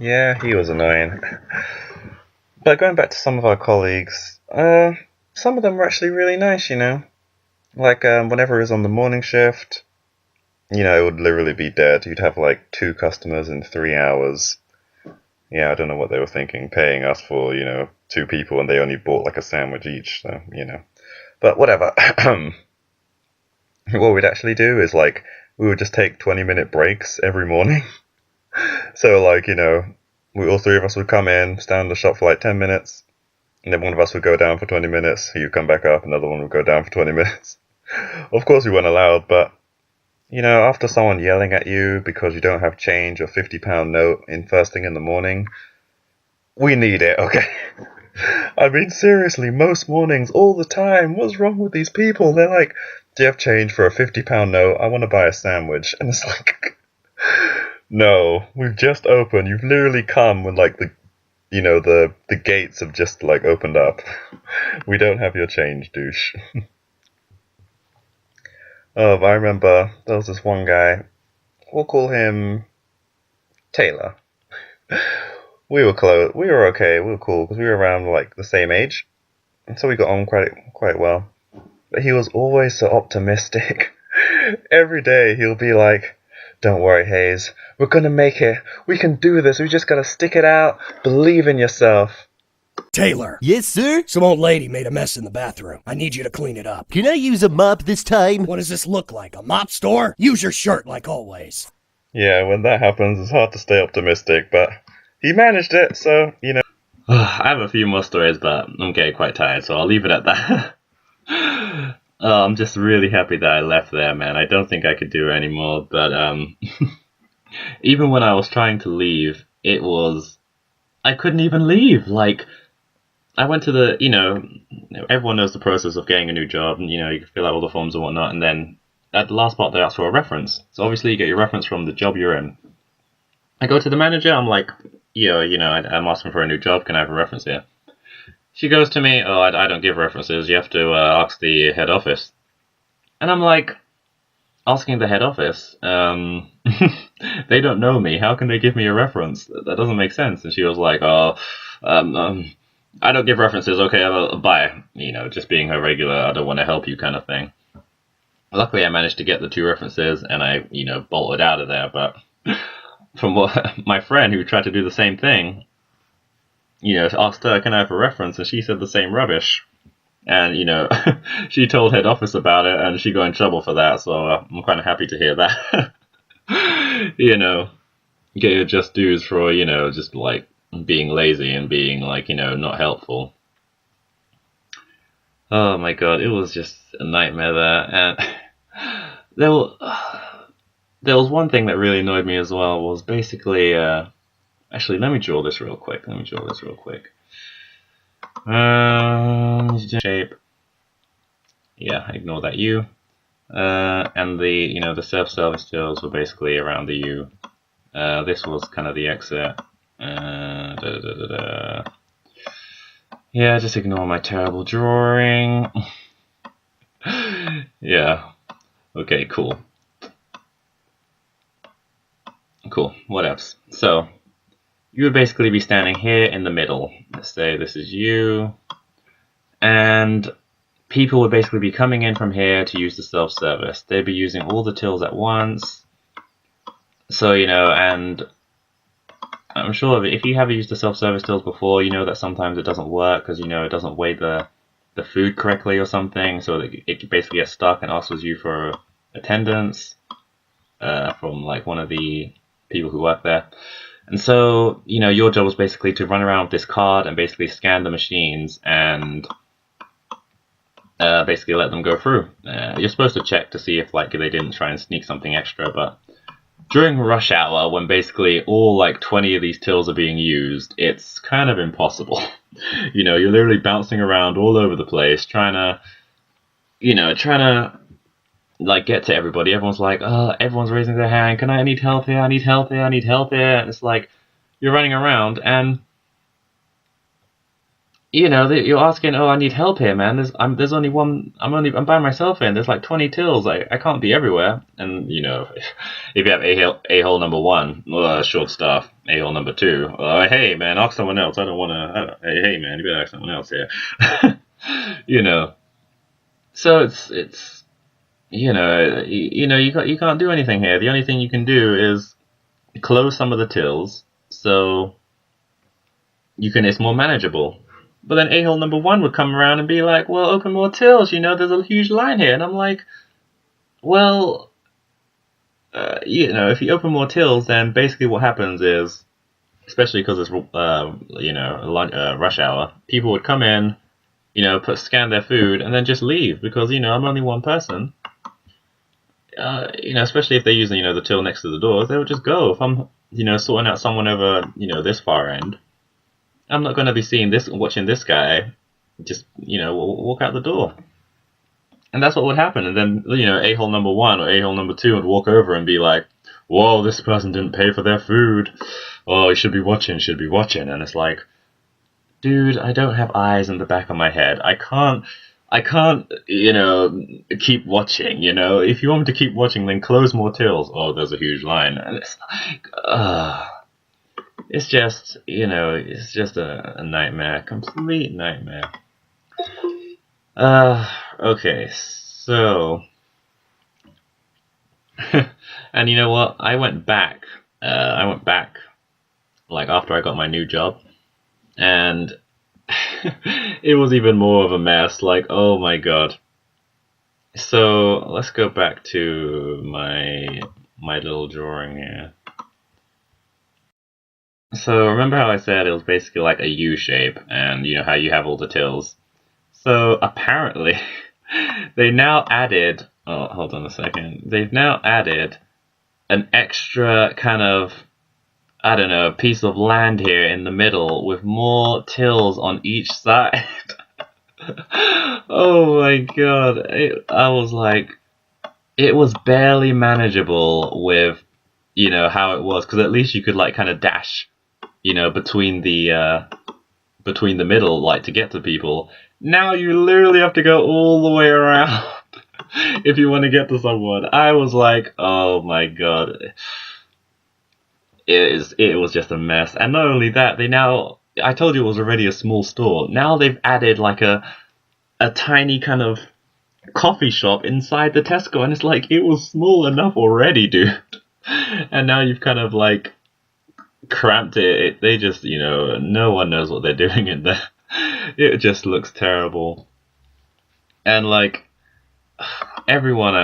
Yeah, he was annoying. But going back to some of our colleagues, some of them were actually really nice, you know? Like, whenever it was on the morning shift, you know, it would literally be dead. You'd have like two customers in 3 hours. Yeah, I don't know what they were thinking, paying us for, you know, two people and they only bought like a sandwich each, so, you know. But whatever. What we'd actually do is like, we would just take 20-minute breaks every morning. So, like, you know, all three of us would come in, stand in the shop for like 10 minutes, and then one of us would go down for 20 minutes, he'd come back up, another one would go down for 20 minutes. Of course we weren't allowed, but, you know, after someone yelling at you because you don't have change or £50 note in first thing in the morning, we need it, okay? I mean, seriously, most mornings, all the time, what's wrong with these people? They're like, do you have change for a £50 note? I want to buy a sandwich. And it's like, no, we've just opened. You've literally come when, like, the gates have just, like, opened up. We don't have your change, douche. Oh, but I remember there was this one guy, we'll call him Taylor. We were close. We were okay. We were cool because we were around like the same age, and so we got on quite well. But he was always so optimistic. Every day he'll be like, "Don't worry, Hayes. We're gonna make it. We can do this. We just gotta stick it out. Believe in yourself." Taylor. Yes, sir? Some old lady made a mess in the bathroom. I need you to clean it up. Can I use a mop this time? What does this look like, a mop store? Use your shirt like always. Yeah, when that happens, it's hard to stay optimistic, but he managed it, so, you know. I have a few more stories, but I'm getting quite tired, so I'll leave it at that. I'm just really happy that I left there, man. I don't think I could do it anymore, but even when I was trying to leave, I couldn't even leave. Like, I went to the, everyone knows the process of getting a new job, and, you can fill out all the forms and whatnot, and then at the last part, they ask for a reference. So obviously, you get your reference from the job you're in. I go to the manager, I'm like, I'm asking for a new job, can I have a reference here? She goes to me, oh, I don't give references, you have to ask the head office. And I'm like, asking the head office? They don't know me, how can they give me a reference? That doesn't make sense. And she was like, I don't give references, okay, bye. Just being her regular, I don't want to help you kind of thing. Luckily, I managed to get the two references, and I, bolted out of there, but from what my friend who tried to do the same thing, asked her, can I have a reference? And she said the same rubbish. And, she told head office about it, and she got in trouble for that, so I'm kind of happy to hear that. Get your just dues for, just, like, being lazy and being, like, not helpful. Oh, my God, it was just a nightmare there, and there was one thing that really annoyed me as well, was basically, actually, let me draw this real quick. Shape. Yeah, ignore that U. And the self-service tills were basically around the U. This was kind of the exit. Yeah, just ignore my terrible drawing. Yeah. Okay, cool. Cool, what else? So, you would basically be standing here in the middle. Let's say this is you. And people would basically be coming in from here to use the self-service. They'd be using all the tills at once. So, and I'm sure if you have used the self-service tills before, you know that sometimes it doesn't work because, it doesn't weigh the food correctly or something. So it basically gets stuck and asks you for attendance from like one of the people who work there. And so, your job was basically to run around with this card and basically scan the machines and basically let them go through. You're supposed to check to see if like they didn't try and sneak something extra, but during rush hour, when basically all like 20 of these tills are being used, it's kind of impossible. You're literally bouncing around all over the place, trying to like get to everybody. Everyone's like, everyone's raising their hand. I need help here. I need help here. I need help here. And it's like you're running around, and you're asking, oh, I need help here, man. There's only one. I'm by myself here. And there's like 20 tills. I can't be everywhere. And if you have a hole number one, short staff. A hole number two, hey man, ask someone else. I don't want to. Hey man, you better ask someone else here. So it's you can't do anything here. The only thing you can do is close some of the tills so it's more manageable. But then a-hole number one would come around and be like, well, open more tills, there's a huge line here. And I'm like, well, if you open more tills, then basically what happens is, especially because it's, rush hour, people would come in, scan their food, and then just leave because, I'm only one person. Especially if they're using, the till next to the doors, they would just go. If I'm, sorting out someone over, this far end, I'm not going to be watching this guy just, walk out the door. And that's what would happen. And then, a-hole number one or a-hole number two would walk over and be like, whoa, this person didn't pay for their food. Oh, you should be watching. And it's like, dude, I don't have eyes in the back of my head. I can't, keep watching, If you want me to keep watching, then close more tills. Oh, there's a huge line. And it's like, it's just, it's just a nightmare, complete nightmare. Okay, so, and you know what? I went back, like after I got my new job, and it was even more of a mess. Like, oh my god. So let's go back to my little drawing here. So remember how I said it was basically like a U shape, and how you have all the tills. So apparently they now added, oh, hold on a second. They've now added an extra kind of, I don't know, piece of land here in the middle with more tills on each side. Oh my god. I was like, it was barely manageable with, how it was, because at least you could like kind of dash, between the middle, like to get to people. Now you literally have to go all the way around if you want to get to someone. I was like, oh my god. It was just a mess. And not only that, I told you it was already a small store. Now they've added like a tiny kind of coffee shop inside the Tesco, and it's like, it was small enough already, dude. And now you've kind of like cramped it. They just, no one knows what they're doing in there. It just looks terrible. And like, everyone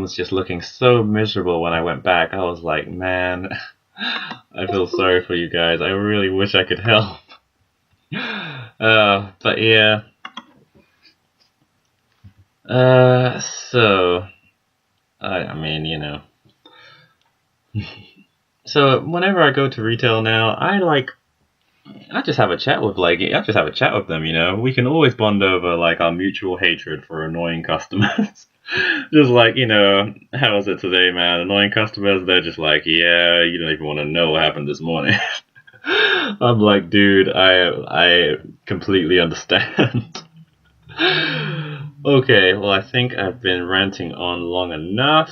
was just looking so miserable when I went back. I was like, man, I feel sorry for you guys. I really wish I could help. But yeah. So, I mean, So whenever I go to retail now, I just have a chat with them, We can always bond over like our mutual hatred for annoying customers. Just like, how was it today, man? Annoying customers, they're just like, yeah, you don't even want to know what happened this morning. I'm like, dude, I completely understand. Okay, well, I think I've been ranting on long enough.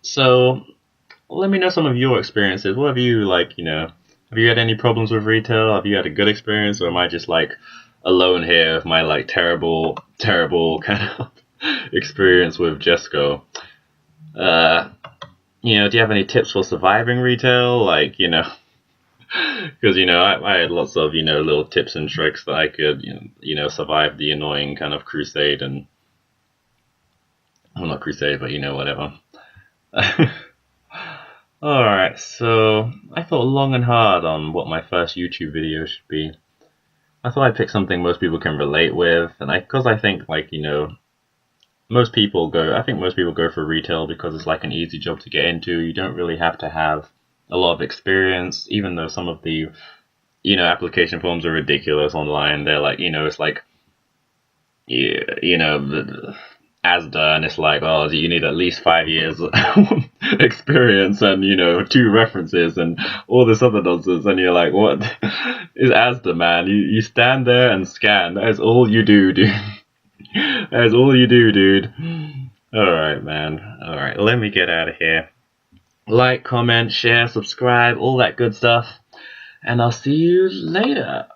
So, let me know some of your experiences. What have you, have you had any problems with retail? Have you had a good experience? Or am I just, alone here with my, terrible, terrible kind of experience with Jesco? Do you have any tips for surviving retail? Because, I had lots of, little tips and tricks that I could, survive the annoying kind of crusade and... Well, not crusade, but, whatever. Alright, so I thought long and hard on what my first YouTube video should be. I thought I'd pick something most people can relate with, and because I think, most people go for retail because it's an easy job to get into. You don't really have to have a lot of experience, even though some of the, application forms are ridiculous online. They're it's Asda, and it's oh, you need at least 5 years experience and 2 references and all this other nonsense, and you're like, what? is Asda, man. You stand there and scan. That is all you do, dude. That is all you do, dude. Alright, man. Alright, let me get out of here. Like, comment, share, subscribe, all that good stuff. And I'll see you later.